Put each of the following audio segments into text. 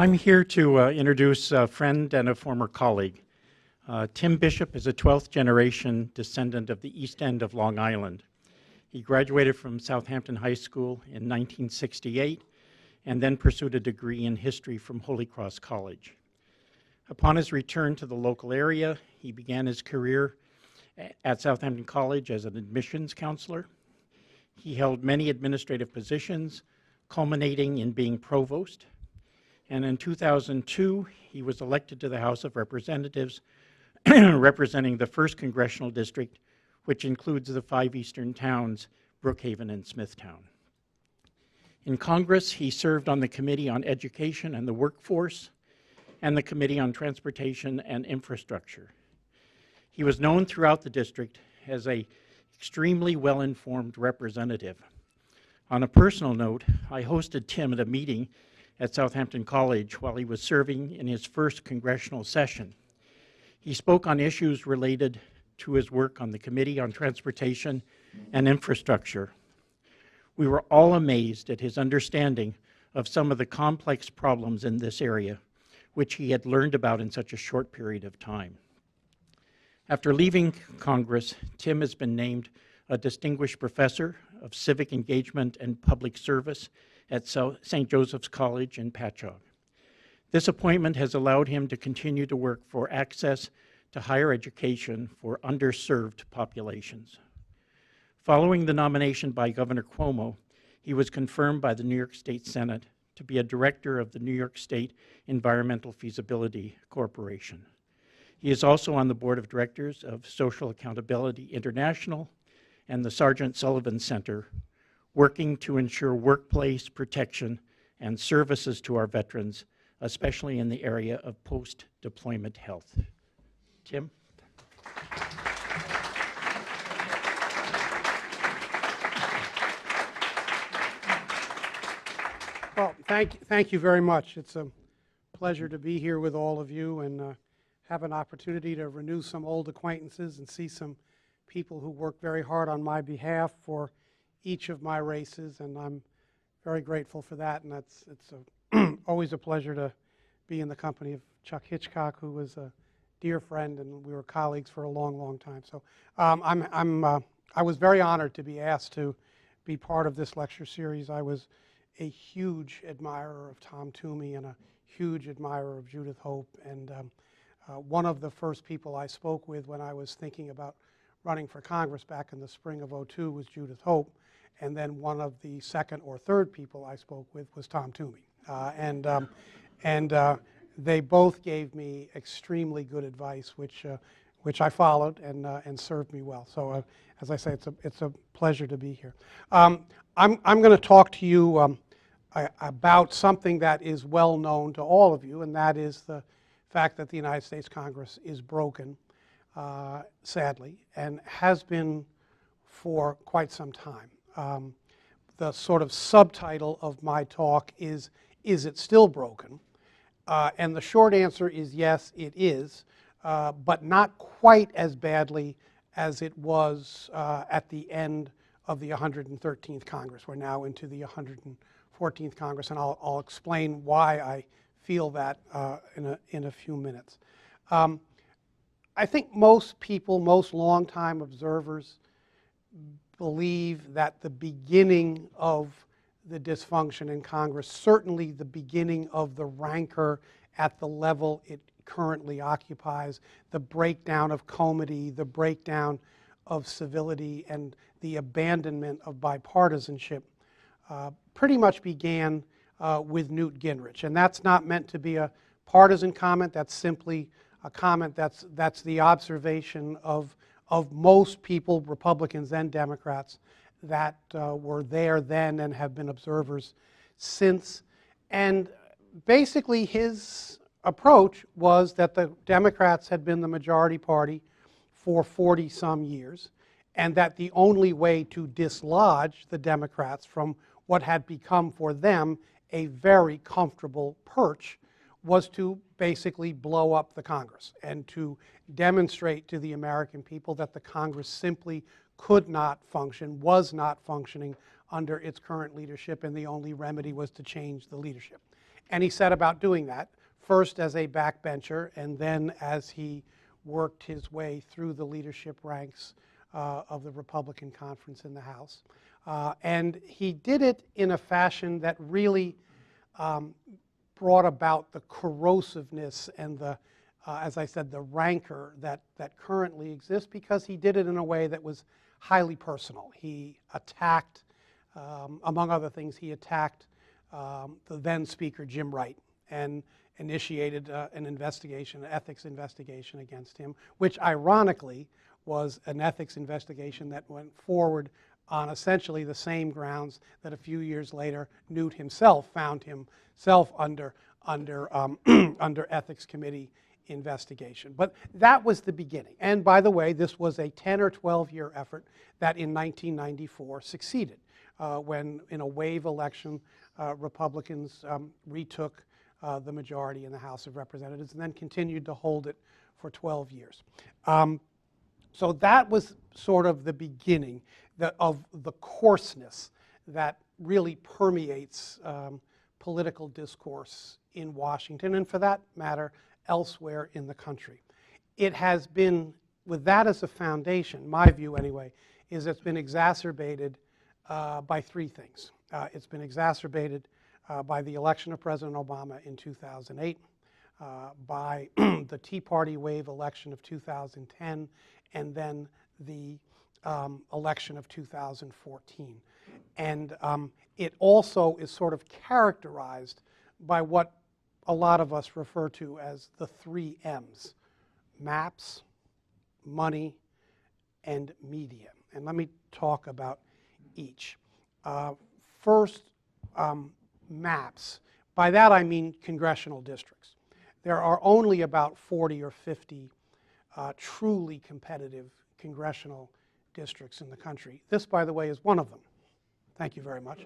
I'm here to introduce a friend and a former colleague. Tim Bishop is a 12th generation descendant of the East End of Long Island. He graduated from Southampton High School in 1968 and then pursued a degree in history from Holy Cross College. Upon his return to the local area, he began his career at Southampton College as an admissions counselor. He held many administrative positions, culminating in being provost. And in 2002, he was elected to the House of Representatives, representing the 1st Congressional District, which includes the 5 eastern towns, Brookhaven and Smithtown. In Congress, he served on the Committee on Education and the Workforce and the Committee on Transportation and Infrastructure. He was known throughout the district as an extremely well-informed representative. On a personal note, I hosted Tim at a meeting at Southampton College while he was serving in his first congressional session. He spoke on issues related to his work on the Committee on Transportation and Infrastructure. We were all amazed at his understanding of some of the complex problems in this area, which he had learned about in such a short period of time. After leaving Congress, Tim has been named a Distinguished Professor of Civic Engagement and Public Service at St. Joseph's College in Patchogue. This appointment has allowed him to continue to work for access to higher education for underserved populations. Following the nomination by Governor Cuomo, he was confirmed by the New York State Senate to be a director of the New York State Environmental Feasibility Corporation. He is also on the board of directors of Social Accountability International and the Sergeant Sullivan Center, working to ensure workplace protection and services to our veterans, especially in the area of post-deployment health. Tim? Well, thank you very much. It's a pleasure to be here with all of you and have an opportunity to renew some old acquaintances and see some people who worked very hard on my behalf for each of my races, and I'm very grateful for that. And it's always a pleasure to be in the company of Chuck Hitchcock, who was a dear friend, and we were colleagues for a long, long time. So I was very honored to be asked to be part of this lecture series. I was a huge admirer of Tom Twomey and a huge admirer of Judith Hope, and one of the first people I spoke with when I was thinking about running for Congress back in the spring of '02 was Judith Hope, and then one of the second or third people I spoke with was Tom Twomey. They both gave me extremely good advice, which I followed and served me well. So as I say, it's a pleasure to be here. I'm going to talk to you about something that is well known to all of you, and that is the fact that the United States Congress is broken, sadly, and has been for quite some time. The sort of subtitle of my talk is it still broken? And the short answer is yes, it is, but not quite as badly as it was at the end of the 113th Congress. We're now into the 114th Congress, and I'll explain why I feel that in a few minutes. I think most people, most longtime observers, believe that the beginning of the dysfunction in Congress, certainly the beginning of the rancor at the level it currently occupies, the breakdown of comity, the breakdown of civility, and the abandonment of bipartisanship pretty much began with Newt Gingrich. And that's not meant to be a partisan comment. That's simply a comment that's the observation of most people, Republicans and Democrats, that were there then and have been observers since. And basically his approach was that the Democrats had been the majority party for 40-some years, and that the only way to dislodge the Democrats from what had become for them a very comfortable perch was to basically blow up the Congress and to demonstrate to the American people that the Congress simply could not function, was not functioning under its current leadership, and the only remedy was to change the leadership. And he set about doing that, first as a backbencher, and then as he worked his way through the leadership ranks of the Republican conference in the House. And he did it in a fashion that really brought about the corrosiveness and the, as I said, the rancor that currently exists, because he did it in a way that was highly personal. He attacked, among other things, he attacked the then Speaker Jim Wright and initiated an investigation, an ethics investigation against him, which ironically was an ethics investigation that went forward on essentially the same grounds that a few years later Newt himself found himself under ethics committee investigation. But that was the beginning. And by the way, this was a 10 or 12-year effort that in 1994 succeeded when in a wave election Republicans retook the majority in the House of Representatives and then continued to hold it for 12 years. So that was sort of the beginning of the coarseness that really permeates political discourse in Washington, and for that matter, elsewhere in the country. It has been, with that as a foundation, my view anyway, is it's been exacerbated by three things. It's been exacerbated by the election of President Obama in 2008, by the Tea Party wave election of 2010, and then the election of 2014. And it also is sort of characterized by what a lot of us refer to as the 3 M's: maps, money, and media. And let me talk about each. First, maps. By that I mean congressional districts. There are only about 40 or 50 truly competitive congressional districts in the country. This, by the way, is one of them. Thank you very much.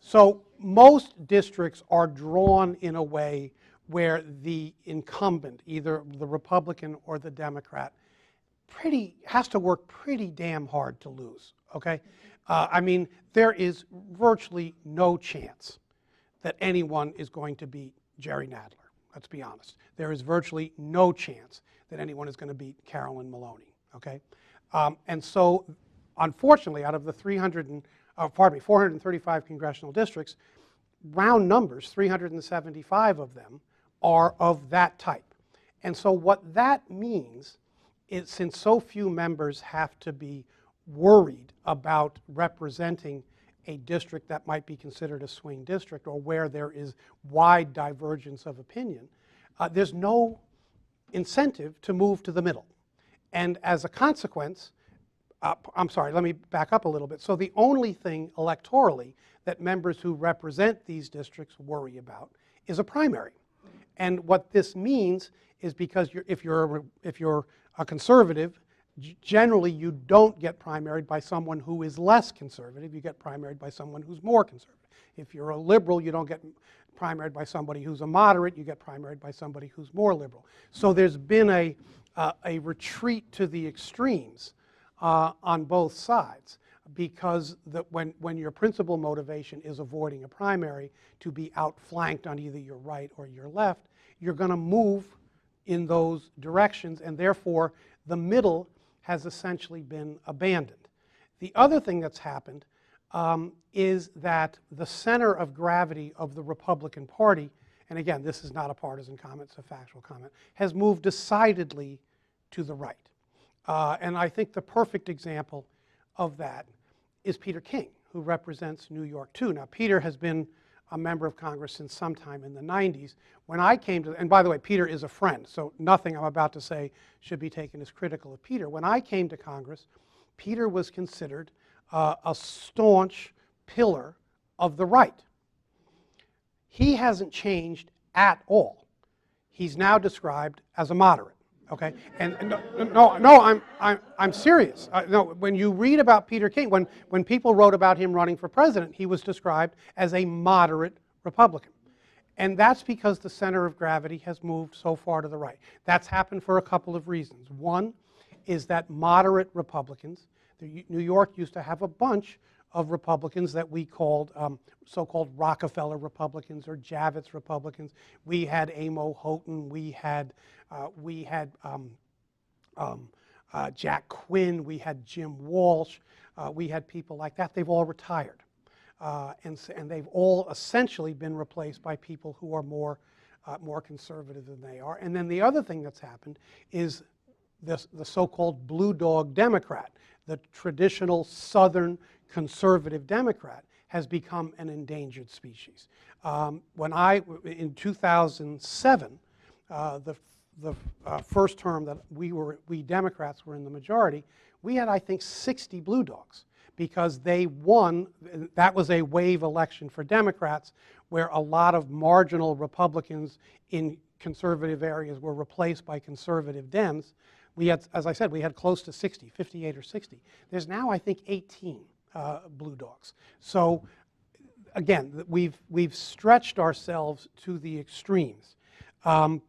So most districts are drawn in a way where the incumbent, either the Republican or the Democrat, has to work pretty damn hard to lose, okay? I mean, there is virtually no chance that anyone is going to beat Jerry Nadler, let's be honest. There is virtually no chance that anyone is going to beat Carolyn Maloney, okay? And so, unfortunately, out of the 435 congressional districts, round numbers, 375 of them are of that type. And so what that means is, since so few members have to be worried about representing a district that might be considered a swing district or where there is wide divergence of opinion, there's no incentive to move to the middle. And as a consequence, I'm sorry, let me back up a little bit. So the only thing electorally that members who represent these districts worry about is a primary. And what this means is, because if you're a conservative, generally you don't get primaried by someone who is less conservative. You get primaried by someone who's more conservative. If you're a liberal, you don't get primaried by somebody who's a moderate. You get primaried by somebody who's more liberal. So there's been a retreat to the extremes on both sides, because when your principal motivation is avoiding a primary to be outflanked on either your right or your left, you're going to move in those directions, and therefore the middle has essentially been abandoned. The other thing that's happened is that the center of gravity of the Republican Party, and again, this is not a partisan comment, it's a factual comment, has moved decidedly to the right. And I think the perfect example of that is Peter King, who represents New York 2. Now, Peter has been a member of Congress since sometime in the 90s. When I came to, and by the way, Peter is a friend, so nothing I'm about to say should be taken as critical of Peter. When I came to Congress, Peter was considered a staunch pillar of the right. He hasn't changed at all. He's now described as a moderate. Okay, and no, I'm serious. No, when you read about Peter King, when people wrote about him running for president, he was described as a moderate Republican. And that's because the center of gravity has moved so far to the right. That's happened for a couple of reasons. One is that moderate Republicans, New York used to have a bunch of Republicans that we called so-called Rockefeller Republicans or Javits Republicans. We had Amo Houghton, we had Jack Quinn, we had Jim Walsh, we had people like that. They've all retired. And they've all essentially been replaced by people who are more conservative than they are. And then the other thing that's happened is the so-called blue dog Democrat, the traditional Southern conservative Democrat, has become an endangered species. In 2007, the first term that we Democrats were in the majority, we had, I think, 60 blue dogs, because they won. That was a wave election for Democrats, where a lot of marginal Republicans in conservative areas were replaced by conservative Dems. We had, as I said, we had close to 60, 58 or 60. There's now, I think, 18 blue dogs. So again, we've stretched ourselves to the extremes. The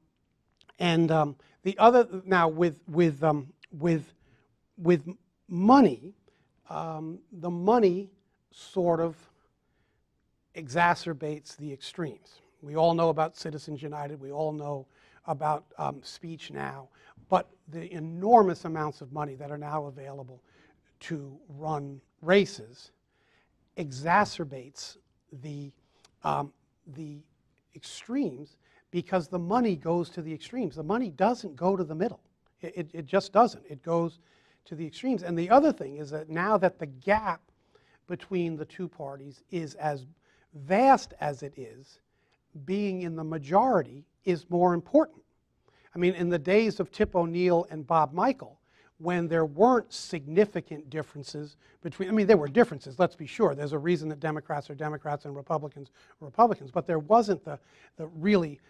other, now with money, the money sort of exacerbates the extremes. We all know about Citizens United. We all know about Speech Now. But the enormous amounts of money that are now available to run races exacerbates the extremes, because the money goes to the extremes. The money doesn't go to the middle. It just doesn't. It goes to the extremes. And the other thing is that now that the gap between the two parties is as vast as it is, being in the majority is more important. I mean, in the days of Tip O'Neill and Bob Michael, when there weren't significant differences between, I mean, there were differences, let's be sure. There's a reason that Democrats are Democrats and Republicans are Republicans, but there wasn't the really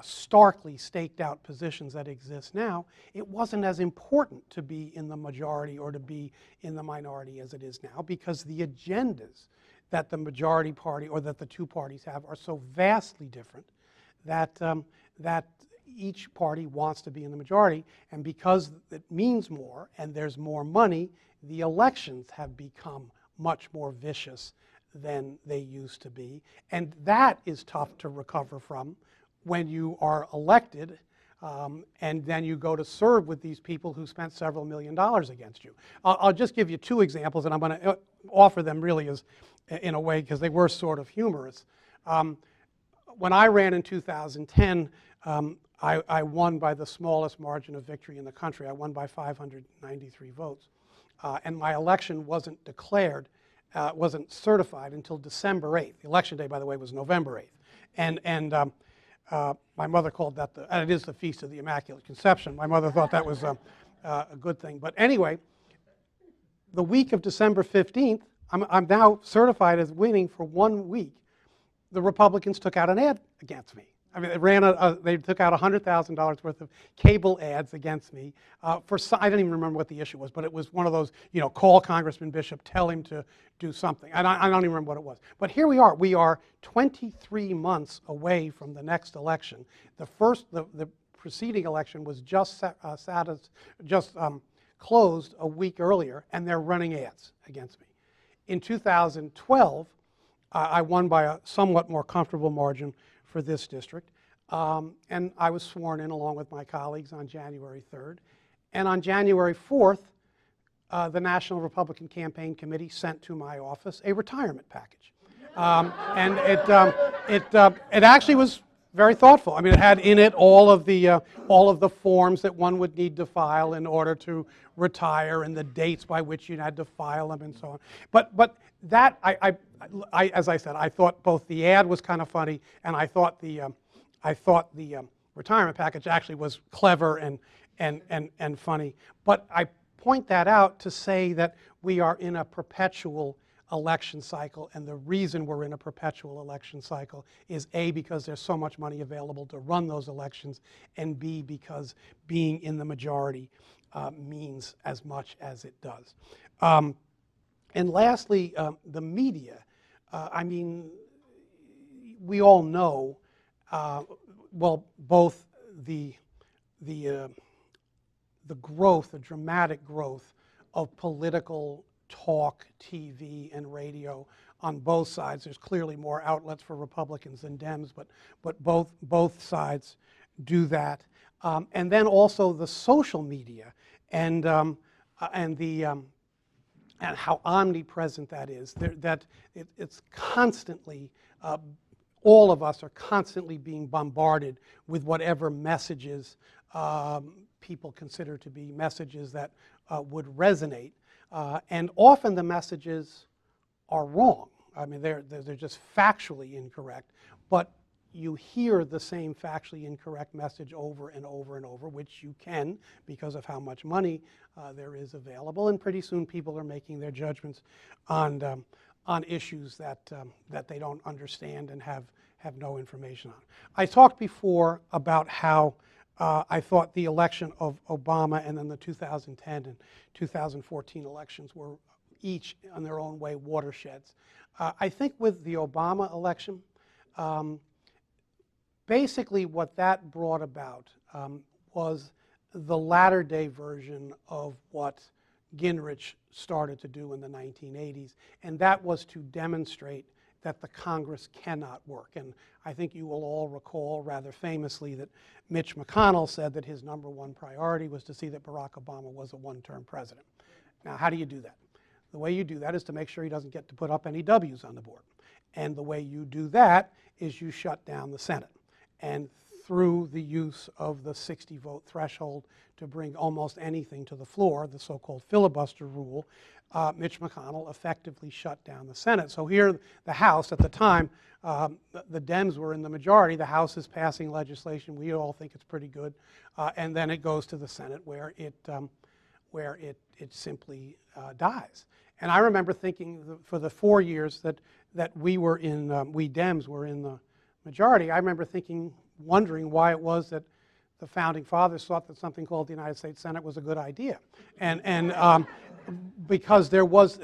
starkly staked out positions that exist now. It wasn't as important to be in the majority or to be in the minority as it is now, because the agendas that the majority party or that the two parties have are so vastly different that, that each party wants to be in the majority. And because it means more and there's more money, the elections have become much more vicious than they used to be. And that is tough to recover from when you are elected and then you go to serve with these people who spent several $1 million against you. I'll just give you two examples, and I'm going to offer them really as, in a way, because they were sort of humorous. When I ran in 2010, I won by the smallest margin of victory in the country. I won by 593 votes. And my election wasn't declared, wasn't certified until December 8th. The election day, by the way, was November 8th. And my mother called that, and it is the Feast of the Immaculate Conception. My mother thought that was a good thing. But anyway, the week of December 15th, I'm now certified as winning for 1 week. The Republicans took out an ad against me. I mean, they took out $100,000 worth of cable ads against me for I don't even remember what the issue was, but it was one of those, call Congressman Bishop, tell him to do something. I don't even remember what it was. But here we are. We are 23 months away from the next election. The preceding election was just closed a week earlier, and they're running ads against me. In 2012, I won by a somewhat more comfortable margin for this district, and I was sworn in along with my colleagues on January 3rd. And on January 4th, the National Republican Campaign Committee sent to my office a retirement package. And it actually was very thoughtful. I mean, it had in it all of the forms that one would need to file in order to retire, and the dates by which you had to file them, and so on. But that, as I said, I thought both the ad was kind of funny, and I thought the retirement package actually was clever and funny. But I point that out to say that we are in a perpetual election cycle, and the reason we're in a perpetual election cycle is A, because there's so much money available to run those elections, and B, because being in the majority means as much as it does. And lastly, the media. I mean, we all know, well, both the growth, the dramatic growth of political talk, TV, and radio on both sides. There's clearly more outlets for Republicans than Dems, but both sides do that. And then also the social media and how omnipresent that is. It's constantly, all of us are constantly being bombarded with whatever messages people consider to be messages that would resonate. And often the messages are wrong. I mean, they're just factually incorrect, but you hear the same factually incorrect message over and over and over, which you can because of how much money there is available, and pretty soon people are making their judgments on issues that they don't understand and have no information on. I talked before about how I thought the election of Obama and then the 2010 and 2014 elections were each in their own way watersheds. I think with the Obama election, basically what that brought about was the latter-day version of what Gingrich started to do in the 1980s, and that was to demonstrate that the Congress cannot work. And I think you will all recall rather famously that Mitch McConnell said that his #1 priority was to see that Barack Obama was a one-term president. Now, how do you do that? The way you do that is to make sure he doesn't get to put up any W's on the board. And the way you do that is you shut down the Senate. And through the use of the 60-vote threshold to bring almost anything to the floor, the so-called filibuster rule, Mitch McConnell effectively shut down the Senate. So here, the House, at the time, the Dems were in the majority. The House is passing legislation. We all think it's pretty good. And then it goes to the Senate where it simply dies. And I remember thinking for the 4 years that we Dems were in the majority, I remember wondering why it was that the founding fathers thought that something called the United States Senate was a good idea. And because there was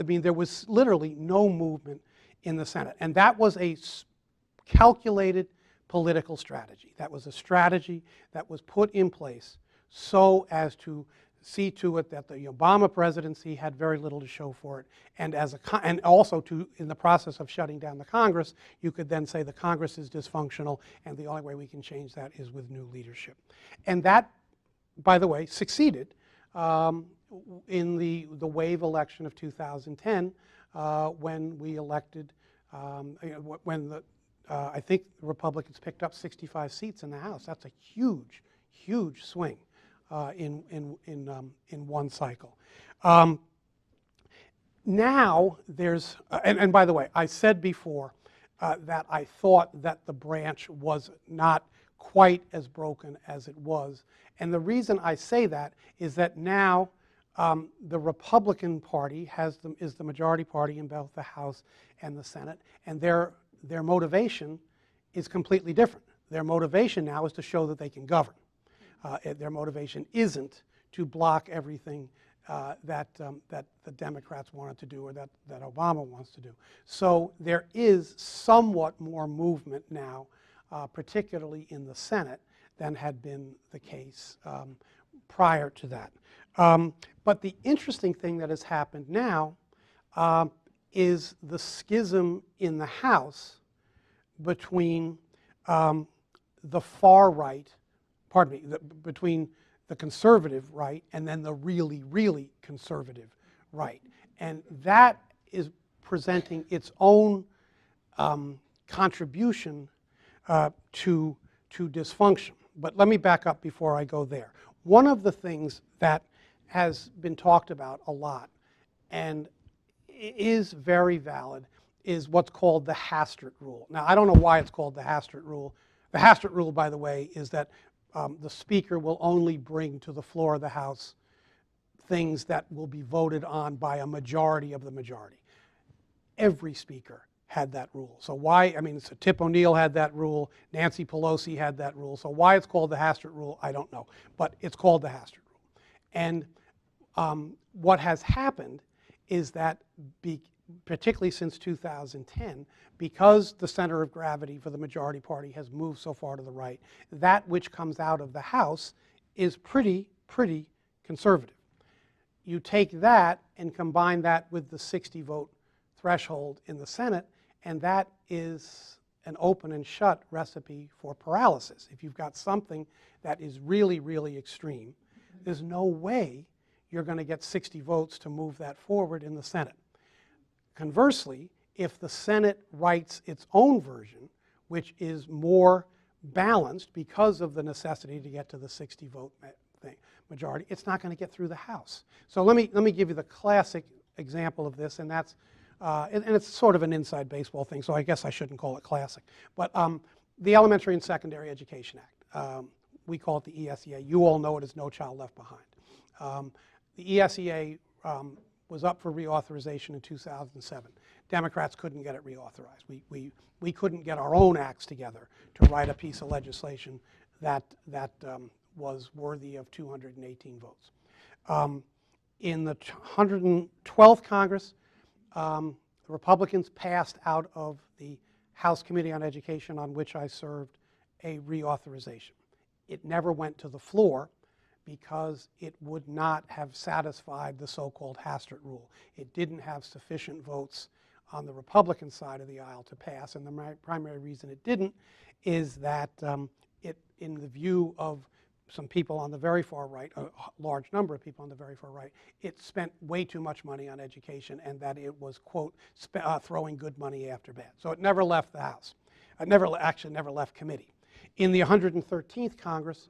literally no movement in the Senate. And that was a calculated political strategy. That was a strategy that was put in place so as to see to it that the Obama presidency had very little to show for it, and also in the process of shutting down the Congress, you could then say the Congress is dysfunctional, and the only way we can change that is with new leadership. And that, by the way, succeeded in the wave election of 2010 when we elected, I think the Republicans picked up 65 seats in the House. That's a huge, huge swing. In one cycle. Now there's, and by the way, I said before that I thought that the branch was not quite as broken as it was. And the reason I say that is that now the Republican Party is the majority party in both the House and the Senate, and their motivation is completely different. Their motivation now is to show that they can govern. Their motivation isn't to block everything that the Democrats wanted to do or that Obama wants to do. So there is somewhat more movement now, particularly in the Senate, than had been the case prior to that. But the interesting thing that has happened now is the schism in the House between the far right, between the conservative right and then the really, really conservative right. And that is presenting its own contribution to dysfunction. But let me back up before I go there. One of the things that has been talked about a lot and is very valid is what's called the Hastert Rule. Now, I don't know why it's called the Hastert Rule. The Hastert Rule, by the way, is that the Speaker will only bring to the floor of the House things that will be voted on by a majority of the majority. Every Speaker had that rule. So why, so Tip O'Neill had that rule, Nancy Pelosi had that rule. So why it's called the Hastert Rule, I don't know. But it's called the Hastert Rule. And what has happened is that, particularly since 2010, because the center of gravity for the majority party has moved so far to the right, that which comes out of the House is pretty conservative. You take that and combine that with the 60-vote threshold in the Senate, and that is an open and shut recipe for paralysis. If you've got something that is really, really extreme, there's no way you're going to get 60 votes to move that forward in the Senate. Conversely, if the Senate writes its own version, which is more balanced because of the necessity to get to the 60-vote majority, it's not going to get through the House. So let me give you the classic example of this, and that's and it's sort of an inside baseball thing, so I guess I shouldn't call it classic. But the Elementary and Secondary Education Act, we call it the ESEA. You all know it as No Child Left Behind. The ESEA was up for reauthorization in 2007. Democrats couldn't get it reauthorized. We couldn't get our own acts together to write a piece of legislation that was worthy of 218 votes. In the 112th Congress, the Republicans passed out of the House Committee on Education, on which I served, a reauthorization. It never went to the floor because it would not have satisfied the so-called Hastert Rule. It didn't have sufficient votes on the Republican side of the aisle to pass, and the primary reason it didn't is that in the view of some people on the very far right, a large number of people on the very far right, it spent way too much money on education, and that it was, quote, throwing good money after bad. So it never left the House. It actually never left committee. In the 113th Congress,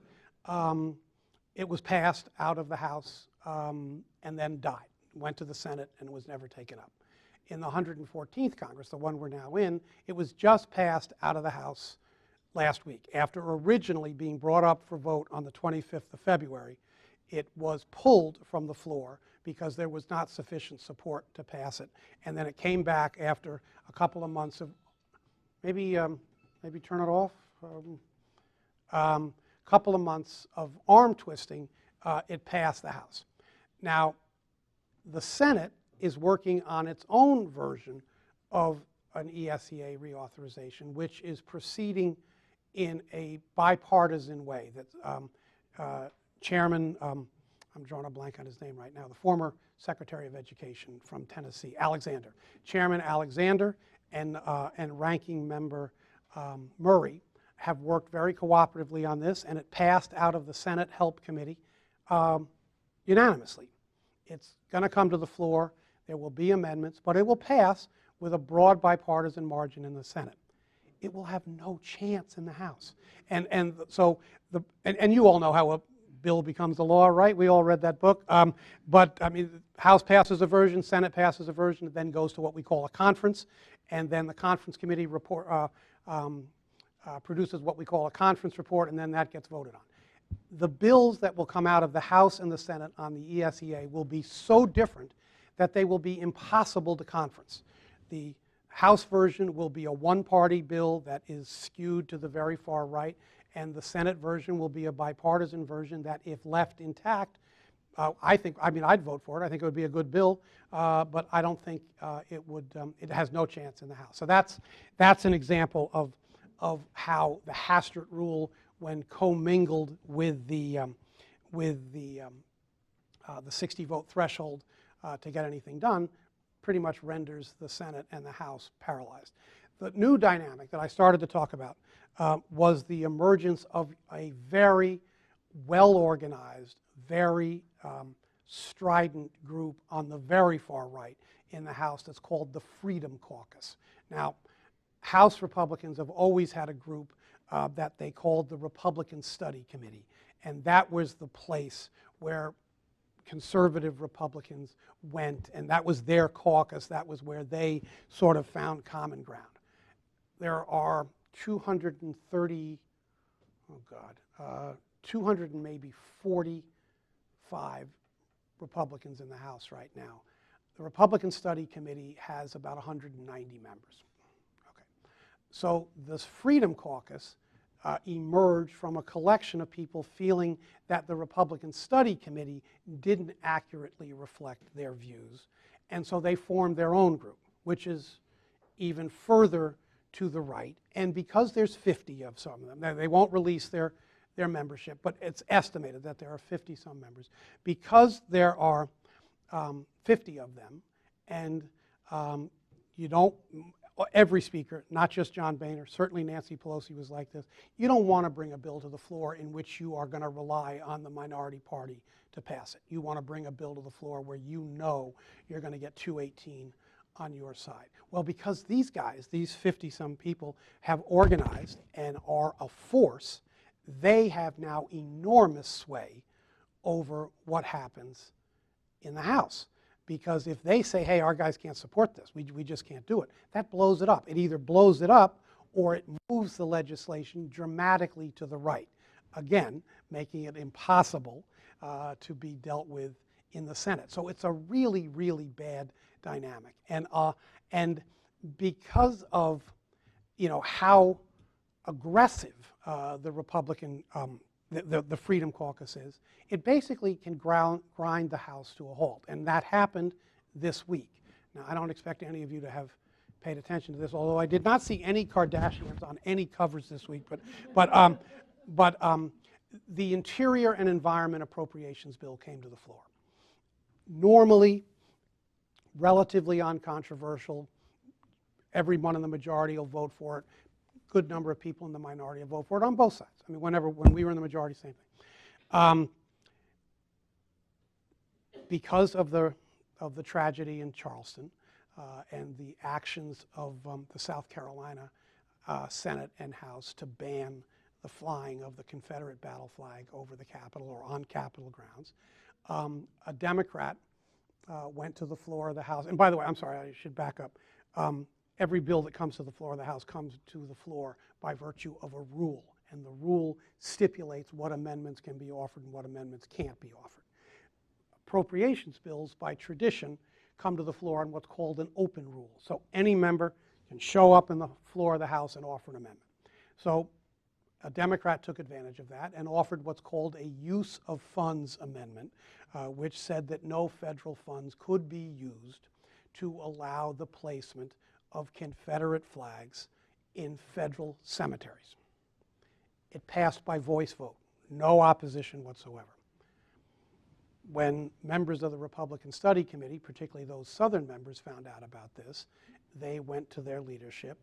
it was passed out of the House and then died. Went to the Senate and was never taken up. In the 114th Congress, the one we're now in, it was just passed out of the House last week. After originally being brought up for vote on the 25th of February, it was pulled from the floor because there was not sufficient support to pass it. And then it came back after a couple of months of, maybe turn it off, couple of months of arm twisting, it passed the House. Now, the Senate is working on its own version of an ESEA reauthorization, which is proceeding in a bipartisan way. That Chairman, I'm drawing a blank on his name right now, the former Secretary of Education from Tennessee, Alexander. Chairman Alexander and Ranking Member Murray have worked very cooperatively on this, and it passed out of the Senate Help Committee unanimously. It's going to come to the floor. There will be amendments, but it will pass with a broad bipartisan margin in the Senate. It will have no chance in the House. And so, and you all know how a bill becomes a law, right? We all read that book. But I mean, the House passes a version, Senate passes a version, it then goes to what we call a conference, and then the conference committee produces what we call a conference report, and then that gets voted on. The bills that will come out of the House and the Senate on the ESEA will be so different that they will be impossible to conference. The House version will be a one-party bill that is skewed to the very far right, and the Senate version will be a bipartisan version that, if left intact, I'd vote for it. I think it would be a good bill, but I don't think it would. It has no chance in the House. So that's an example of how the Hastert Rule, when commingled with the 60-vote threshold to get anything done, pretty much renders the Senate and the House paralyzed. The new dynamic that I started to talk about was the emergence of a very well-organized, very strident group on the very far right in the House that's called the Freedom Caucus. Now, House Republicans have always had a group that they called the Republican Study Committee, and that was the place where conservative Republicans went, and that was their caucus. That was where they sort of found common ground. There are 230, 200 and maybe 45 Republicans in the House right now. The Republican Study Committee has about 190 members. Okay. So this Freedom Caucus emerged from a collection of people feeling that the Republican Study Committee didn't accurately reflect their views, and so they formed their own group, which is even further to the right. And because there's 50 of some of them, they won't release their membership, but it's estimated that there are 50-some members. Because there are 50 of them, and you don't, every speaker, not just John Boehner, certainly Nancy Pelosi was like this, you don't want to bring a bill to the floor in which you are going to rely on the minority party to pass it. You want to bring a bill to the floor where you know you're going to get 218 on your side. Well, because these guys, these 50-some people, have organized and are a force, they have now enormous sway over what happens in the House. Because if they say, hey, our guys can't support this, we just can't do it, that blows it up. It either blows it up or it moves the legislation dramatically to the right, again, making it impossible to be dealt with in the Senate. So it's a really, really bad dynamic. And because of how aggressive the Republican, the Freedom Caucus is, it basically can grind the House to a halt. And that happened this week. Now, I don't expect any of you to have paid attention to this, although I did not see any Kardashians on any covers this week. But the Interior and Environment Appropriations Bill came to the floor. Normally, relatively uncontroversial. Everyone in the majority will vote for it. Good number of people in the minority will vote for it on both sides. I mean, when we were in the majority, same thing. Because of the tragedy in Charleston and the actions of the South Carolina Senate and House to ban the flying of the Confederate battle flag over the Capitol or on Capitol grounds, a Democrat went to the floor of the House. And by the way, I'm sorry, I should back up. Every bill that comes to the floor of the House comes to the floor by virtue of a rule. And the rule stipulates what amendments can be offered and what amendments can't be offered. Appropriations bills, by tradition, come to the floor on what's called an open rule. So any member can show up in the floor of the House and offer an amendment. So a Democrat took advantage of that and offered what's called a use of funds amendment, which said that no federal funds could be used to allow the placement of Confederate flags in federal cemeteries. It passed by voice vote, no opposition whatsoever. When members of the Republican Study Committee, particularly those Southern members, found out about this, they went to their leadership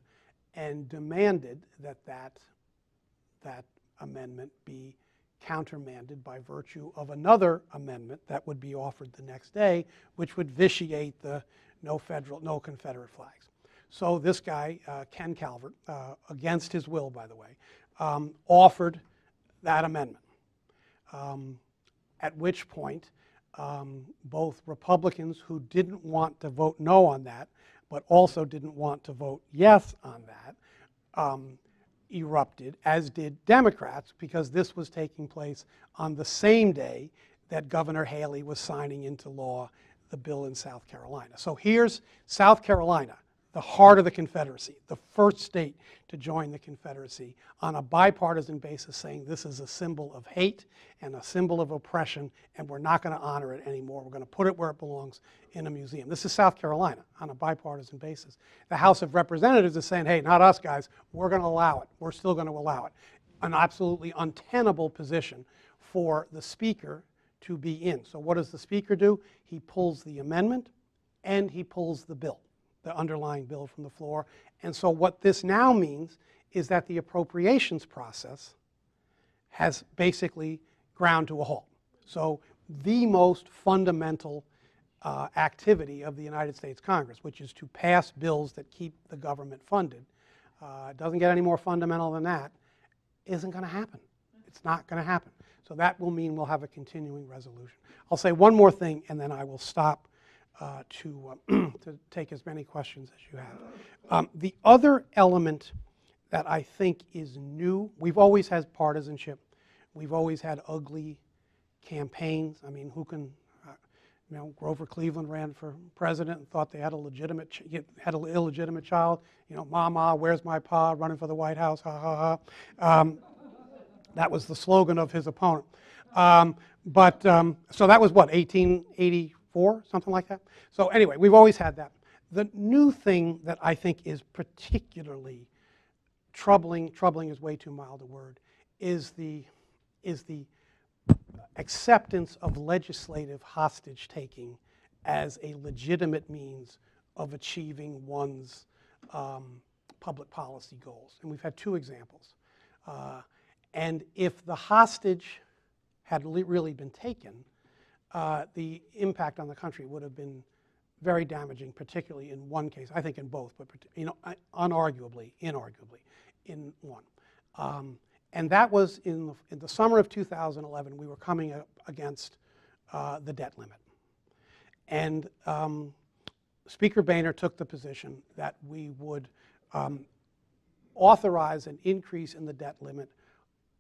and demanded that that amendment be countermanded by virtue of another amendment that would be offered the next day, which would vitiate the no Confederate flags. So this guy, Ken Calvert, against his will, by the way, offered that amendment, at which point both Republicans who didn't want to vote no on that, but also didn't want to vote yes on that, erupted, as did Democrats, because this was taking place on the same day that Governor Haley was signing into law the bill in South Carolina. So here's South Carolina, the heart of the Confederacy, the first state to join the Confederacy, on a bipartisan basis, saying this is a symbol of hate and a symbol of oppression, and we're not going to honor it anymore. We're going to put it where it belongs, in a museum. This is South Carolina on a bipartisan basis. The House of Representatives is saying, hey, not us guys, we're going to allow it. We're still going to allow it. An absolutely untenable position for the Speaker to be in. So what does the Speaker do? He pulls the amendment and he pulls the bill, the underlying bill, from the floor. And so what this now means is that the appropriations process has basically ground to a halt. So the most fundamental activity of the United States Congress, which is to pass bills that keep the government funded, it doesn't get any more fundamental than that, isn't going to happen. It's not going to happen. So that will mean we'll have a continuing resolution. I'll say one more thing, and then I will stop to take as many questions as you have. The other element that I think is new, we've always had partisanship. We've always had ugly campaigns. I mean, who can, Grover Cleveland ran for president and thought they had an illegitimate child. Mama, where's my pa, running for the White House, ha, ha, ha. That was the slogan of his opponent. So that was what, 1884, something like that? So anyway, we've always had that. The new thing that I think is particularly troubling is way too mild a word, is the acceptance of legislative hostage taking as a legitimate means of achieving one's public policy goals. And we've had two examples. And if the hostage had really been taken, the impact on the country would have been very damaging, particularly in one case. I think in both, but inarguably in one. And that was in the summer of 2011. We were coming up against the debt limit. And Speaker Boehner took the position that we would authorize an increase in the debt limit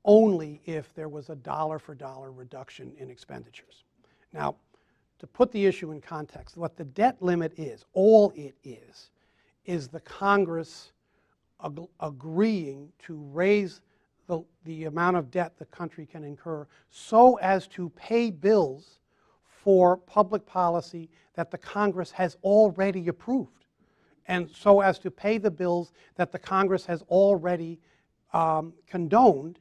only if there was a dollar-for-dollar reduction in expenditures. Now, to put the issue in context, what the debt limit is, all it is the Congress agreeing to raise the amount of debt the country can incur so as to pay bills for public policy that the Congress has already approved, and so as to pay the bills that the Congress has already condoned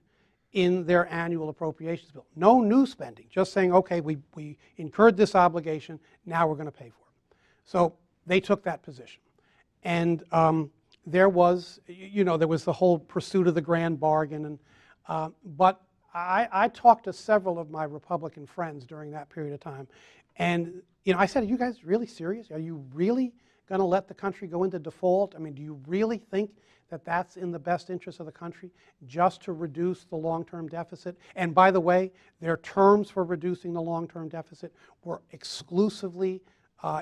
in their annual appropriations bill. No new spending, just saying, okay, we incurred this obligation, now we're going to pay for it. So they took that position. And there was the whole pursuit of the grand bargain. But I talked to several of my Republican friends during that period of time. And I said, are you guys really serious? Are you really going to let the country go into default? I mean, do you really think that that's in the best interest of the country, just to reduce the long-term deficit? And by the way, their terms for reducing the long-term deficit were exclusively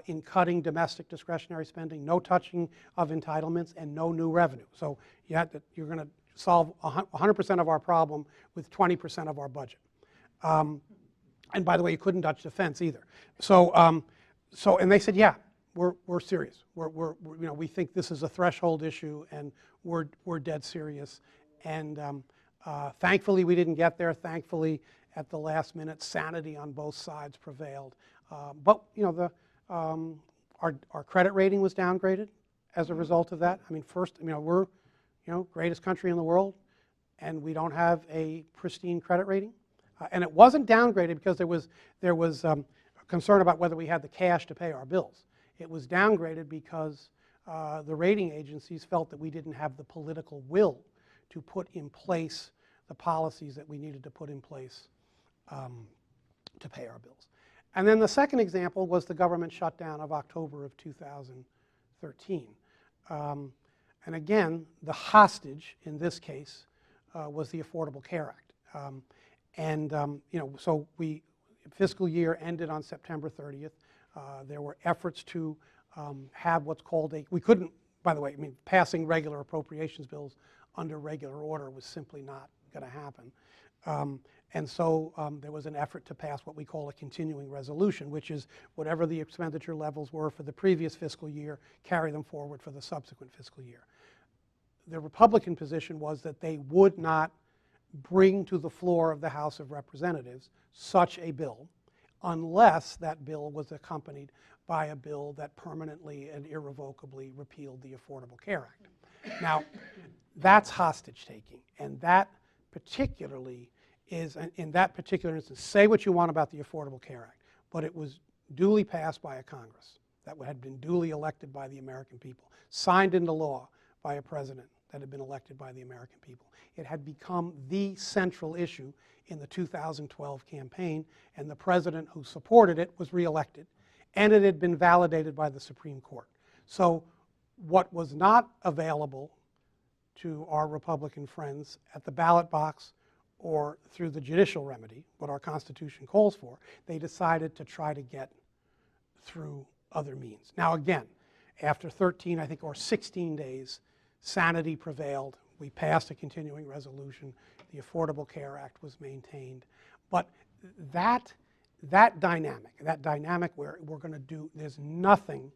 in cutting domestic discretionary spending, no touching of entitlements, and no new revenue. So you're going to solve 100% of our problem with 20% of our budget. And by the way, you couldn't touch defense either. So and they said, yeah, we're serious. We think this is a threshold issue, and we're dead serious. And thankfully, we didn't get there. Thankfully, at the last minute, sanity on both sides prevailed. But our credit rating was downgraded as a result of that. I mean, first, we're greatest country in the world, and we don't have a pristine credit rating. And it wasn't downgraded because there was concern about whether we had the cash to pay our bills. It was downgraded because the rating agencies felt that we didn't have the political will to put in place the policies that we needed to put in place to pay our bills. And then the second example was the government shutdown of October of 2013. And again, the hostage in this case was the Affordable Care Act. So fiscal year ended on September 30th. There were efforts to have what's called we couldn't, by the way, passing regular appropriations bills under regular order was simply not going to happen. And so there was an effort to pass what we call a continuing resolution, which is whatever the expenditure levels were for the previous fiscal year, carry them forward for the subsequent fiscal year. The Republican position was that they would not bring to the floor of the House of Representatives such a bill unless that bill was accompanied by a bill that permanently and irrevocably repealed the Affordable Care Act. Now, that's hostage taking, and that particularly is, in that particular instance, say what you want about the Affordable Care Act, but it was duly passed by a Congress that had been duly elected by the American people, signed into law by a president that had been elected by the American people. It had become the central issue in the 2012 campaign, and the president who supported it was reelected, and it had been validated by the Supreme Court. So what was not available to our Republican friends at the ballot box or through the judicial remedy, what our Constitution calls for, they decided to try to get through other means. Now again, after 13, I think, or 16 days, sanity prevailed. We passed a continuing resolution. The Affordable Care Act was maintained. But that dynamic where we're going to do, there's nothing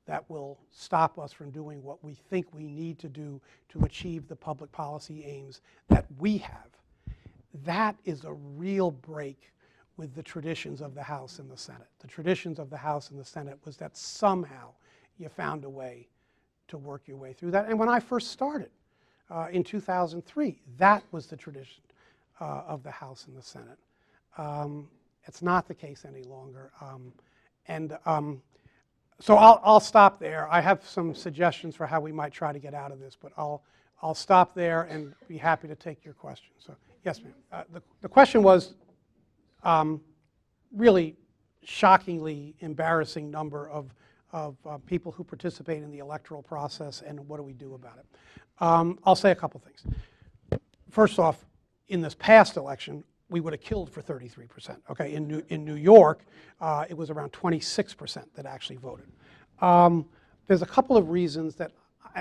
that will stop us from doing what we think we need to do to achieve the public policy aims that we have. That is a real break with the traditions of the House and the Senate. The traditions of the House and the Senate was that somehow you found a way to work your way through that. And when I first started in 2003, that was the tradition of the House and the Senate. It's not the case any longer. And so I'll stop there. I have some suggestions for how we might try to get out of this, but I'll stop there and be happy to take your questions. So yes, ma'am. The question was really shockingly embarrassing number of people who participate in the electoral process, and what do we do about it? I'll say a couple things. First off, in this past election, we would have killed for 33%. Okay, in New York, it was around 26% that actually voted. There's a couple of reasons that,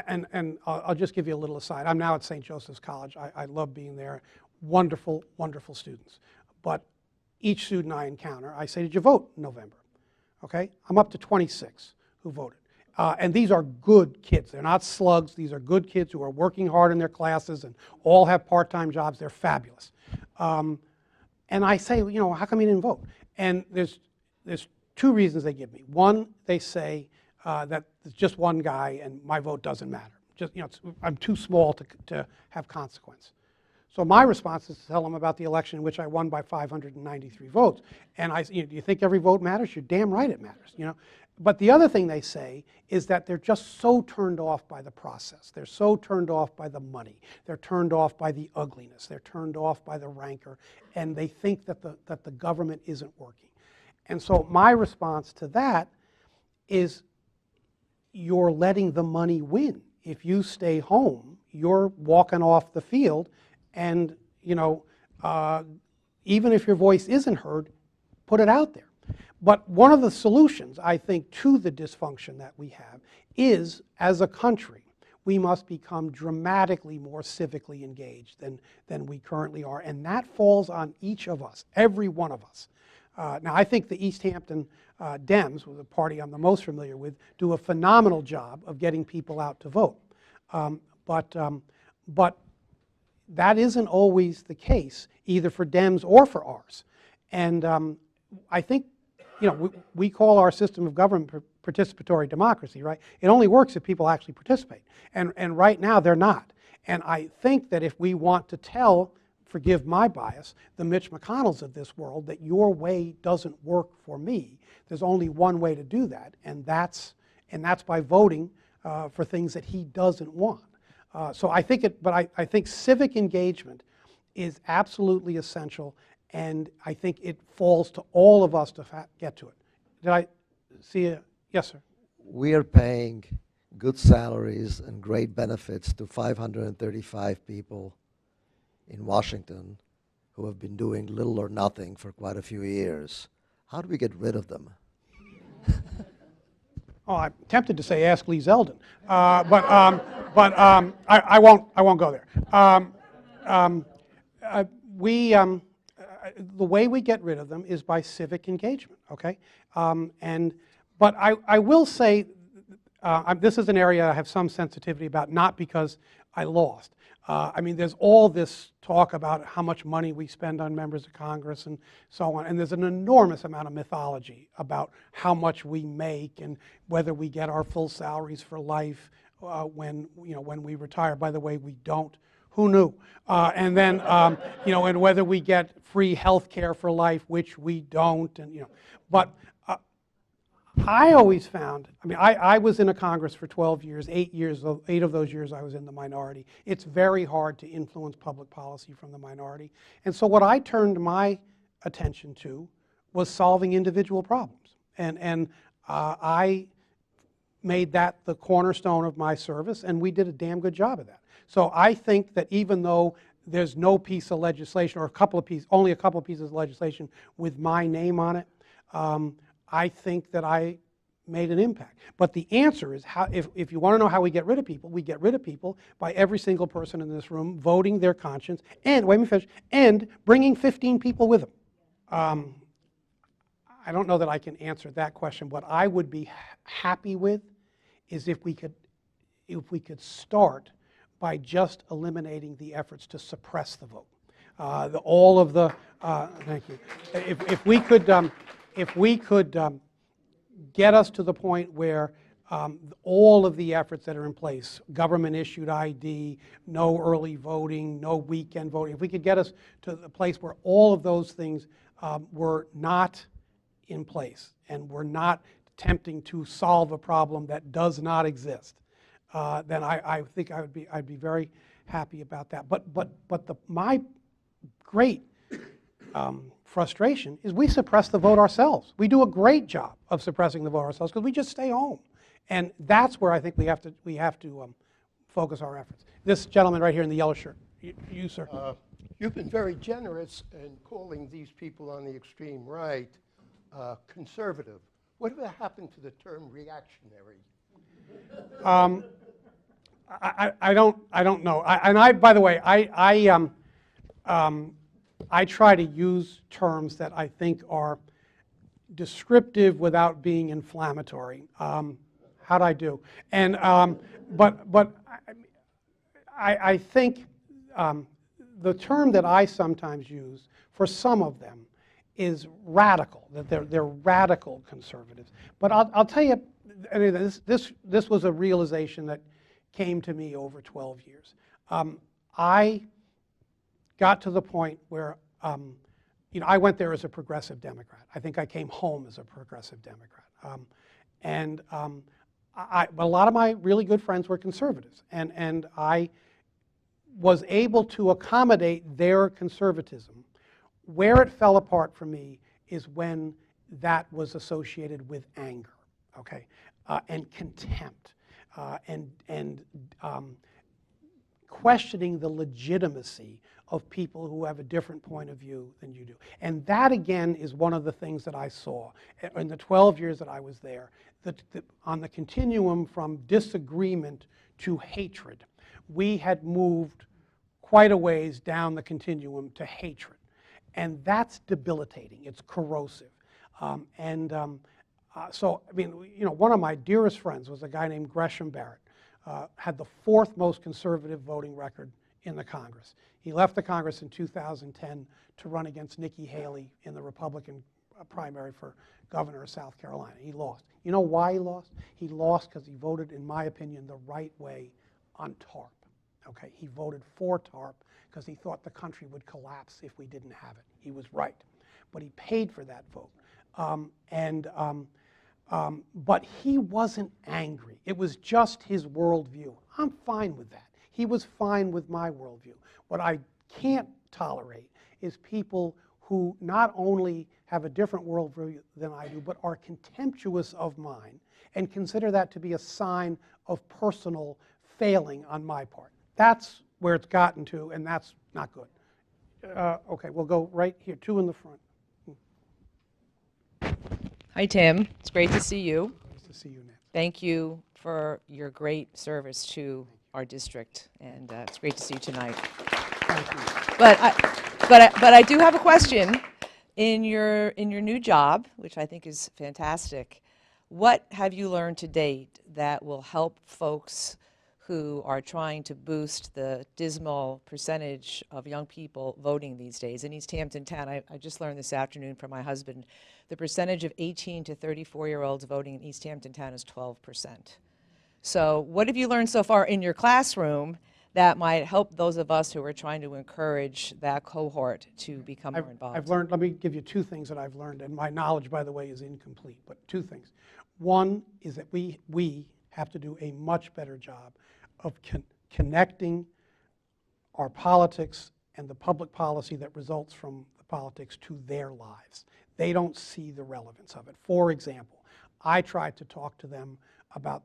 and I'll just give you a little aside. I'm now at St. Joseph's College. I love being there. Wonderful, wonderful students. But each student I encounter, I say, did you vote in November? Okay, I'm up to 26 who voted. And these are good kids. They're not slugs. These are good kids who are working hard in their classes and all have part-time jobs. They're fabulous. And I say, you know, how come you didn't vote? And there's two reasons they give me. One, they say that it's just one guy and my vote doesn't matter. Just, you know, I'm too small to have consequence. So my response is to tell them about the election in which I won by 593 votes. And do you think every vote matters? You're damn right it matters. You know. But the other thing they say is that they're just so turned off by the process. They're so turned off by the money. They're turned off by the ugliness. They're turned off by the rancor. And they think that the government isn't working. And so my response to that is you're letting the money win. If you stay home, you're walking off the field. And, you know, even if your voice isn't heard, put it out there. But one of the solutions, I think, to the dysfunction that we have is, as a country, we must become dramatically more civically engaged than we currently are. And that falls on each of us, every one of us. Now, I think the East Hampton Dems, the party I'm the most familiar with, do a phenomenal job of getting people out to vote. But that isn't always the case, either for Dems or for ours. And I think, you know, we call our system of government participatory democracy, right? It only works if people actually participate. And right now, they're not. And I think that if we want to tell, forgive my bias, the Mitch McConnells of this world that your way doesn't work for me, there's only one way to do that, and that's by voting for things that he doesn't want. So I think I think civic engagement is absolutely essential, and I think it falls to all of us to get to it. Did I see a, yes, sir? We are paying good salaries and great benefits to 535 people in Washington who have been doing little or nothing for quite a few years. How do we get rid of them? Oh, I'm tempted to say ask Lee Zeldin, but I won't go there. The way we get rid of them is by civic engagement. Okay, but I will say this is an area I have some sensitivity about, not because I lost. I mean, there's all this talk about how much money we spend on members of Congress and so on, and there's an enormous amount of mythology about how much we make and whether we get our full salaries for life when we retire. By the way, we don't. Who knew? And then and whether we get free health care for life, which we don't, and but. I always found, I mean, I was in a Congress for 12 years, 8 of those years I was in the minority. It's very hard to influence public policy from the minority. And so what I turned my attention to was solving individual problems. And I made that the cornerstone of my service, and we did a damn good job of that. So I think that even though there's no piece of legislation, or only a couple of pieces of legislation with my name on it, I think that I made an impact. But the answer is, if you want to know how we get rid of people, we get rid of people by every single person in this room voting their conscience, and, wait, let me finish, and bringing 15 people with them. I don't know that I can answer that question. What I would be happy with is if we could start by just eliminating the efforts to suppress the vote. Thank you. If we could get us to the point where all of the efforts that are in place, government-issued ID, no early voting, no weekend voting, if we could get us to the place where all of those things were not in place, and we're not attempting to solve a problem that does not exist, then I think I'd be very happy about that. But my great frustration is we suppress the vote ourselves. We do a great job of suppressing the vote ourselves because we just stay home, and that's where I think we have to focus our efforts. This gentleman right here in the yellow shirt, you sir. You've been very generous in calling these people on the extreme right conservative. Whatever happened to the term reactionary? I don't know. By the way, I try to use terms that I think are descriptive without being inflammatory. How'd I do? And but I think the term that I sometimes use for some of them is radical, that they're radical conservatives. But I'll tell you, I mean, this was a realization that came to me over 12 years. I got to the point where, I went there as a progressive Democrat. I think I came home as a progressive Democrat. But a lot of my really good friends were conservatives, and I was able to accommodate their conservatism. Where it fell apart for me is when that was associated with anger, okay, and contempt, and questioning the legitimacy of people who have a different point of view than you do. And that, again, is one of the things that I saw in the 12 years that I was there, that on the continuum from disagreement to hatred, we had moved quite a ways down the continuum to hatred. And that's debilitating. It's corrosive. So, I mean, one of my dearest friends was a guy named Gresham Barrett, had the 4th most conservative voting record in the Congress. He left the Congress in 2010 to run against Nikki Haley in the Republican primary for governor of South Carolina. He lost. You know why he lost? He lost because he voted, in my opinion, the right way on TARP. Okay, he voted for TARP because he thought the country would collapse if we didn't have it. He was right, but he paid for that vote. But he wasn't angry. It was just his worldview. I'm fine with that. He was fine with my worldview. What I can't tolerate is people who not only have a different worldview than I do, but are contemptuous of mine and consider that to be a sign of personal failing on my part. That's where it's gotten to, and that's not good. Okay, we'll go right here, 2 in the front. Hi, Tim. It's great to see you. Nice to see you, Nancy. Thank you for your great service to our district, and it's great to see you tonight. Thank you. But I do have a question. In your new job, which I think is fantastic, what have you learned to date that will help folks who are trying to boost the dismal percentage of young people voting these days? In East Hampton town, I just learned this afternoon from my husband, the percentage of 18 to 34-year-olds voting in East Hampton town is 12%. So what have you learned so far in your classroom that might help those of us who are trying to encourage that cohort to become more involved? I've learned, let me give you 2 things that I've learned, and my knowledge, by the way, is incomplete, but 2 things. One is that we have to do a much better job of connecting our politics and the public policy that results from the politics to their lives. They don't see the relevance of it. For example, I tried to talk to them about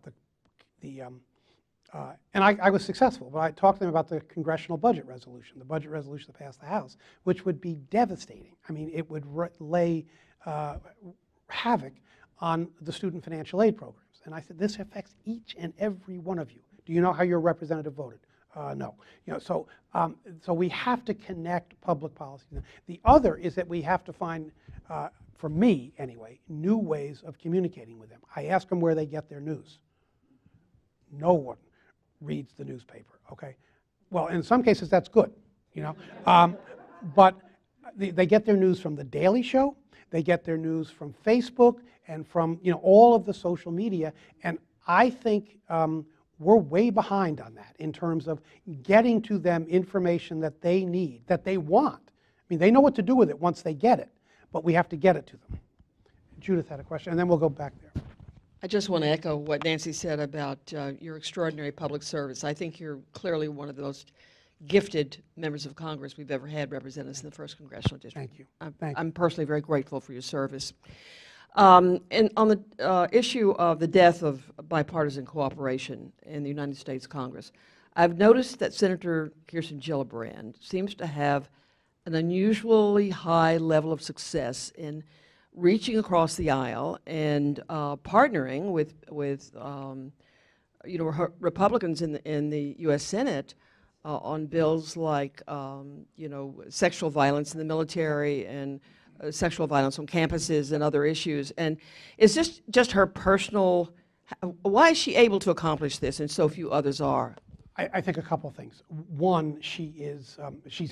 and I was successful, but I talked to them about the congressional budget resolution, the budget resolution that passed the House, which would be devastating. I mean, it would lay havoc on the student financial aid programs. And I said, this affects each and every one of you. Do you know how your representative voted? No. So we have to connect public policy. The other is that we have to find, for me anyway, new ways of communicating with them. I ask them where they get their news. No one reads the newspaper, okay? Well, in some cases that's good, but they get their news from The Daily Show, they get their news from Facebook and from all of the social media, and I think we're way behind on that in terms of getting to them information that they need, that they want. I mean, they know what to do with it once they get it, but we have to get it to them. Judith had a question, and then we'll go back there. I just want to echo what Nancy said about your extraordinary public service. I think you're clearly one of the most gifted members of Congress we've ever had represent us in the 1st Congressional District. Thank you. I'm personally very grateful for your service. And on the issue of the death of bipartisan cooperation in the United States Congress, I've noticed that Senator Kirsten Gillibrand seems to have an unusually high level of success in reaching across the aisle and partnering with Republicans in the U.S. Senate on bills like sexual violence in the military and sexual violence on campuses and other issues. And is this just her personal? Why is she able to accomplish this and so few others are? I think a couple things. One, she's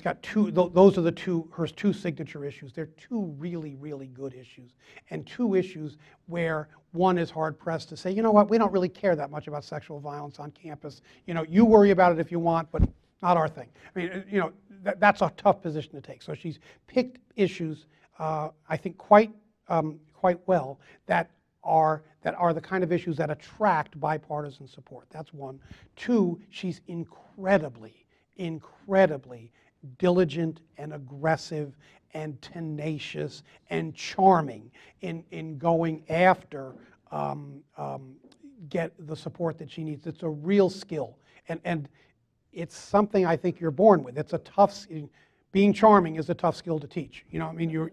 got two, those are her two signature issues. They're two really, really good issues, and two issues where one is hard pressed to say, you know what, we don't really care that much about sexual violence on campus. You worry about it if you want, but not our thing. I mean, that's a tough position to take. So she's picked issues, I think, quite well that are the kind of issues that attract bipartisan support. That's one. Two, she's incredibly diligent and aggressive and tenacious and charming in going after get the support that she needs. It's a real skill, and it's something I think you're born with. It's a tough. Being charming is a tough skill to teach. I mean,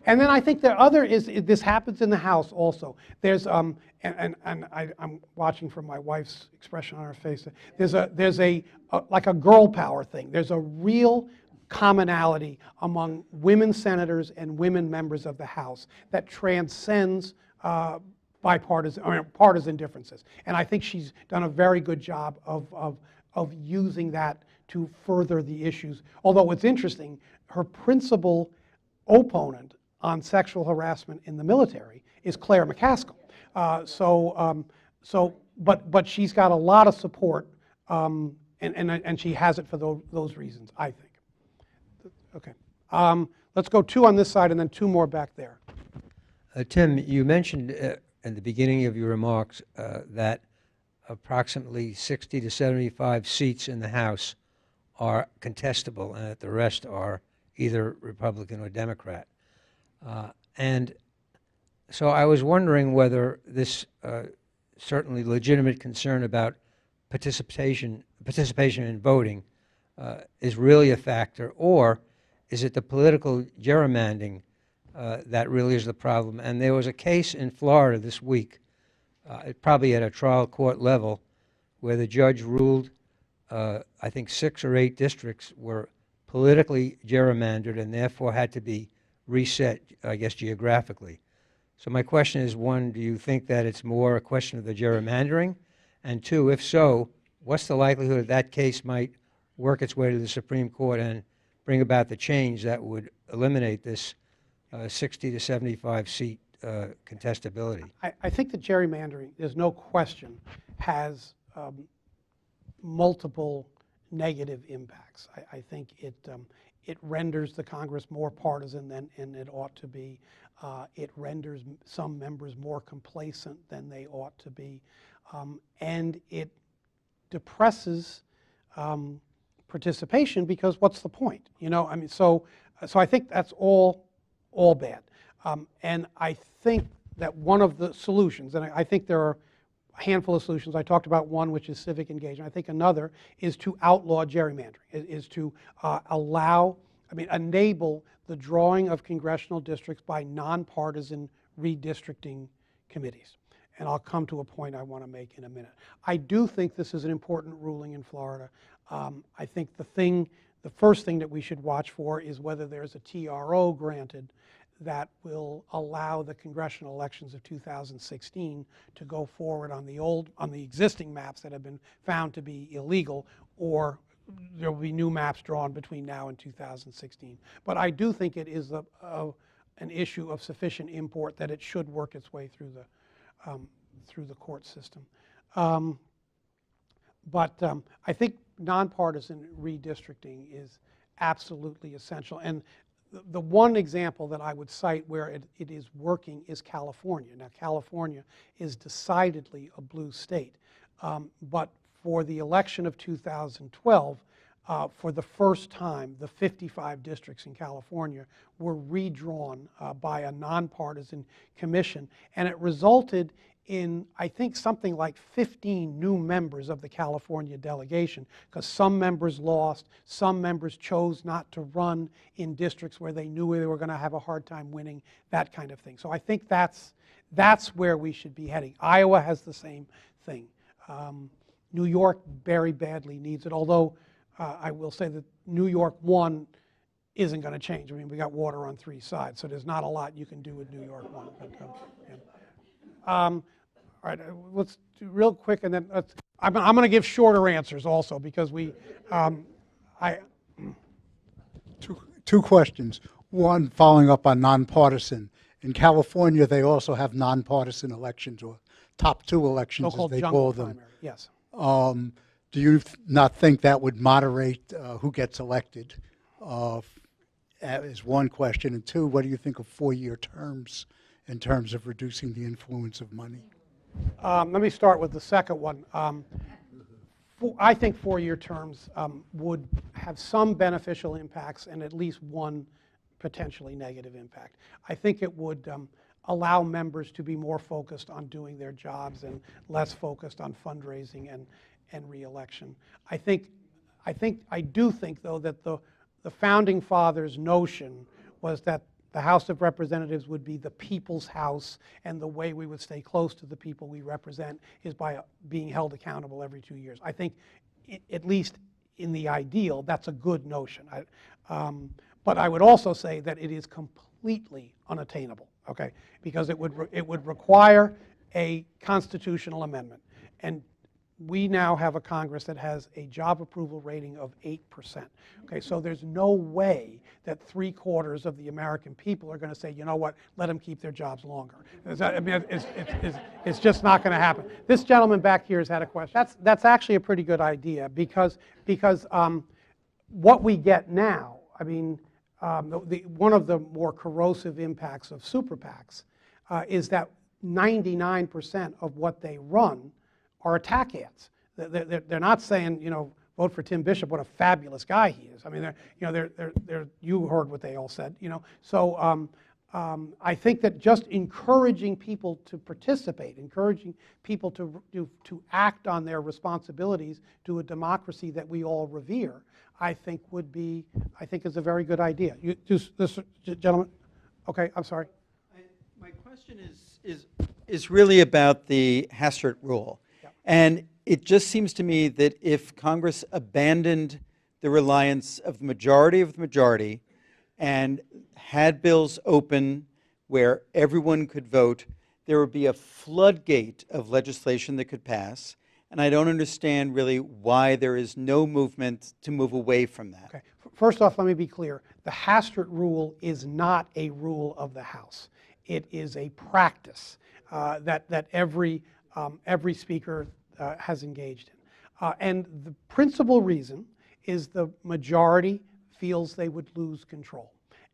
and then I think the other is this happens in the House also. There's and I'm watching from my wife's expression on her face. There's a like a girl power thing. There's a real commonality among women senators and women members of the House that transcends partisan differences. And I think she's done a very good job of using that to further the issues. Although what's interesting, her principal opponent on sexual harassment in the military is Claire McCaskill. But she's got a lot of support, and she has it for those reasons, I think. Okay. Let's go two on this side and then two more back there. Tim, you mentioned in the beginning of your remarks that approximately 60 to 75 seats in the House are contestable and that the rest are either Republican or Democrat. And so I was wondering whether this certainly legitimate concern about participation in voting is really a factor, or is it the political gerrymandering that really is the problem? And there was a case in Florida this week, probably at a trial court level, where the judge ruled I think 6 or 8 districts were politically gerrymandered and therefore had to be reset, I guess, geographically. So my question is, one, do you think that it's more a question of the gerrymandering? And two, if so, what's the likelihood that case might work its way to the Supreme Court and bring about the change that would eliminate this 60 to 75 seat contestability? I think that gerrymandering, there's no question, has multiple negative impacts. I think it renders the Congress more partisan than it ought to be. It renders some members more complacent than they ought to be, and it depresses participation, because what's the point? I mean, so I think that's all bad. And I think that one of the solutions, and I think there are a handful of solutions. I talked about one, which is civic engagement. I think another is to outlaw gerrymandering, is to enable the drawing of congressional districts by nonpartisan redistricting committees. And I'll come to a point I want to make in a minute. I do think this is an important ruling in Florida. I think the first thing that we should watch for is whether there's a TRO granted that will allow the congressional elections of 2016 to go forward on the existing maps that have been found to be illegal, or there will be new maps drawn between now and 2016. But I do think it is an issue of sufficient import that it should work its way through the court system. But I think nonpartisan redistricting is absolutely essential. And the one example that I would cite where it is working is California. Now, California is decidedly a blue state. But for the election of 2012, for the first time, the 55 districts in California were redrawn by a nonpartisan commission, and it resulted in, I think, something like 15 new members of the California delegation, because some members lost, some members chose not to run in districts where they knew they were going to have a hard time winning, that kind of thing. So I think that's where we should be heading. Iowa has the same thing. New York very badly needs it, although I will say that New York 1 isn't going to change. I mean, we got water on 3 sides, so there's not a lot you can do with New York 1. But, yeah. All right, let's do real quick, and then I'm going to give shorter answers also, because Two questions. One, following up on nonpartisan. In California, they also have nonpartisan elections, or top 2 elections, as they call them. Primary. Yes. Do you not think that would moderate who gets elected? Is one question. And 2, what do you think of 4-year terms in terms of reducing the influence of money? Let me start with the second one. I think 4-year terms would have some beneficial impacts and at least one potentially negative impact. I think it would allow members to be more focused on doing their jobs and less focused on fundraising and re-election. I do think, though, that the Founding Fathers' notion was that the House of Representatives would be the people's house, and the way we would stay close to the people we represent is by being held accountable every 2 years. I think, at least in the ideal, that's a good notion. But I would also say that it is completely unattainable, okay? Because it would require a constitutional amendment. And we now have a Congress that has a job approval rating of 8%. Okay, so there's no way that 3/4 of the American people are going to say, you know what, let them keep their jobs longer. I mean, it's just not going to happen. This gentleman back here has had a question. That's actually a pretty good idea, because what we get now, I mean, one of the more corrosive impacts of super PACs is that 99% of what they run are attack ads. They're not saying, you know, vote for Tim Bishop, what a fabulous guy he is. I mean, you heard what they all said, you know. So I think that just encouraging people to participate, encouraging people to act on their responsibilities to a democracy that we all revere, I think is a very good idea. This gentleman, okay, I'm sorry. My question is really about the Hastert Rule. And it just seems to me that if Congress abandoned the reliance of the majority and had bills open where everyone could vote, there would be a floodgate of legislation that could pass. And I don't understand really why there is no movement to move away from that. Okay. First off, let me be clear. The Hastert Rule is not a rule of the House. It is a practice that every speaker has engaged in. And the principal reason is the majority feels they would lose control.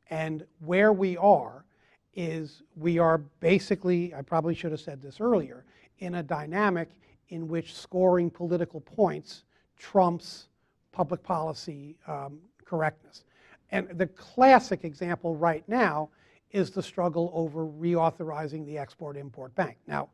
And where we are is we are basically, I probably should have said this earlier, in a dynamic in which scoring political points trumps public policy correctness. And the classic example right now is the struggle over reauthorizing the Export-Import Bank. Now,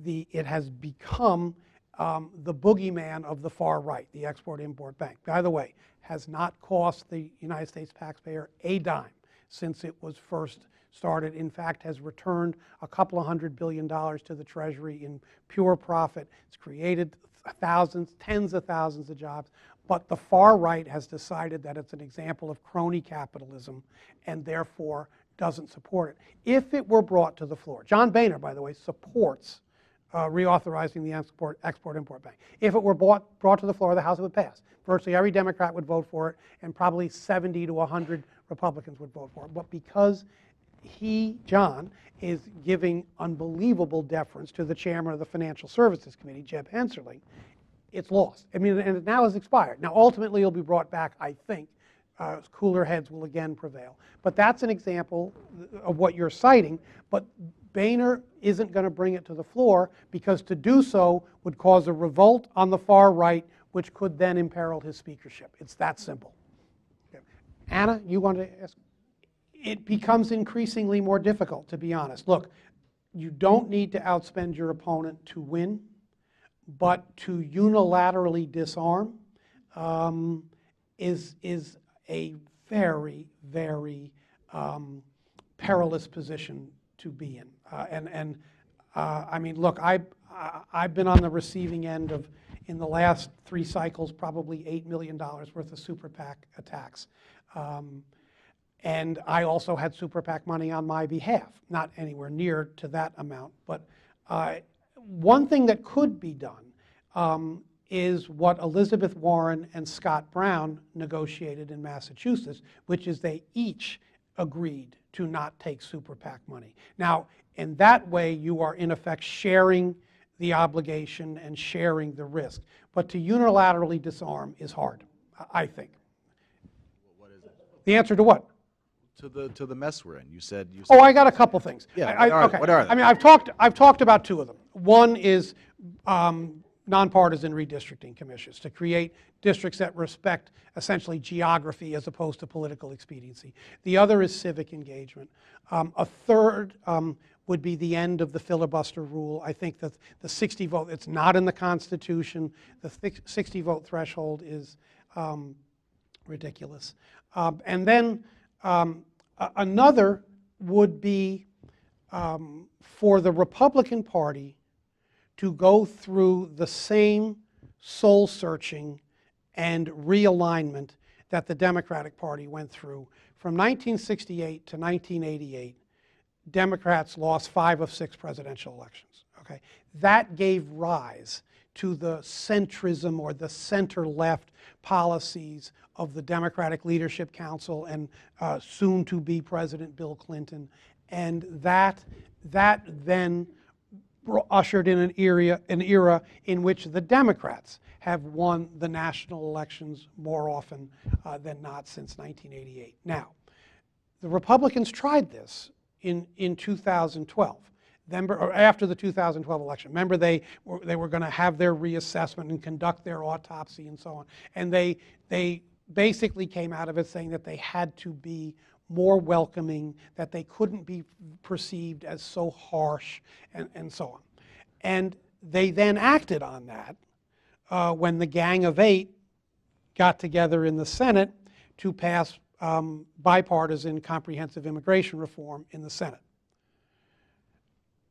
it has become the boogeyman of the far right, the Export-Import Bank. By the way, has not cost the United States taxpayer a dime since it was first started. In fact, has returned a couple of $100 billion to the Treasury in pure profit. It's created thousands, tens of thousands of jobs. But the far right has decided that it's an example of crony capitalism and therefore doesn't support it. If it were brought to the floor, John Boehner, by the way, supports reauthorizing the Export-Import Bank. If it were brought to the floor of the House, it would pass. Virtually every Democrat would vote for it, and probably 70 to 100 Republicans would vote for it. But because John, is giving unbelievable deference to the chairman of the Financial Services Committee, Jeb Hensarling, it's lost. I mean, and it now has expired. Now, ultimately, it'll be brought back, I think, cooler heads will again prevail. But that's an example of what you're citing. But Boehner isn't going to bring it to the floor, because to do so would cause a revolt on the far right, which could then imperil his speakership. It's that simple. Okay. Anna, you want to ask? It becomes increasingly more difficult, to be honest. Look, you don't need to outspend your opponent to win, but to unilaterally disarm is a very, very perilous position to be in. I mean, look, I've been on the receiving end of, in the last 3 cycles, probably $8 million worth of super PAC attacks. And I also had super PAC money on my behalf, not anywhere near to that amount. But one thing that could be done is what Elizabeth Warren and Scott Brown negotiated in Massachusetts, which is they each agreed to not take super PAC money. Now, in that way, you are in effect sharing the obligation and sharing the risk. But to unilaterally disarm is hard, I think. What is it? The answer to what? To the mess we're in. You said. Oh, I got a couple things. Yeah. Okay. What are they? I mean, I've talked about 2 of them. One is nonpartisan redistricting commissions, to create districts that respect essentially geography as opposed to political expediency. The other is civic engagement. A third would be the end of the filibuster rule. I think that the 60 vote, it's not in the Constitution. The 60 vote threshold is ridiculous. And then another would be for the Republican Party to go through the same soul-searching and realignment that the Democratic Party went through. From 1968 to 1988, Democrats lost 5 of 6 presidential elections. Okay? That gave rise to the centrism or the center-left policies of the Democratic Leadership Council and soon-to-be President Bill Clinton. And that then ushered in an era in which the Democrats have won the national elections more often than not since 1988. Now, the Republicans tried this in 2012. Or after the 2012 election. Remember, they were going to have their reassessment and conduct their autopsy and so on. And they basically came out of it saying that they had to be more welcoming, that they couldn't be perceived as so harsh, and so on. And they then acted on that when the Gang of 8 got together in the Senate to pass bipartisan comprehensive immigration reform in the Senate.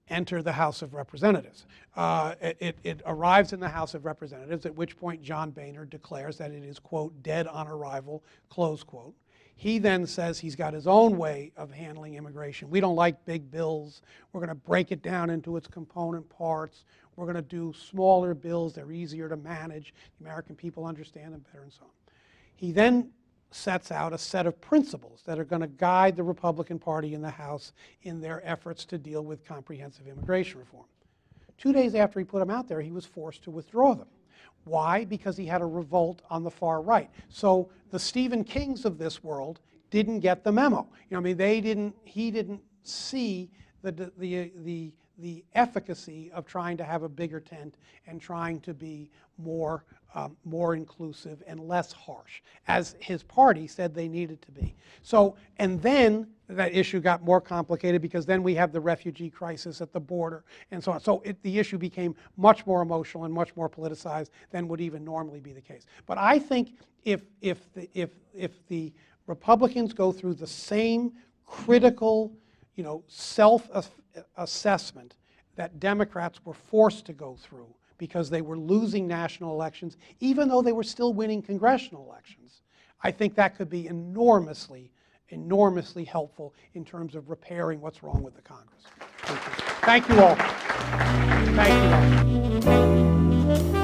Enter the House of Representatives. It arrives in the House of Representatives, at which point John Boehner declares that it is, quote, dead on arrival, close quote. He then says he's got his own way of handling immigration. We don't like big bills. We're going to break it down into its component parts. We're going to do smaller bills. They're easier to manage. The American people understand them better, and so on. He then sets out a set of principles that are going to guide the Republican Party in the House in their efforts to deal with comprehensive immigration reform. 2 days after he put them out there, he was forced to withdraw them. Why? Because he had a revolt on the far right. So the Stephen Kings of this world didn't get the memo. I mean, he didn't see the efficacy of trying to have a bigger tent and trying to be more inclusive and less harsh, as his party said they needed to be. So, and then that issue got more complicated, because then we have the refugee crisis at the border and so on. So the issue became much more emotional and much more politicized than would even normally be the case. But I think if the Republicans go through the same critical, self-assessment that Democrats were forced to go through because they were losing national elections, even though they were still winning congressional elections, I think that could be enormously helpful in terms of repairing what's wrong with the Congress. Thank you all. Thank you all.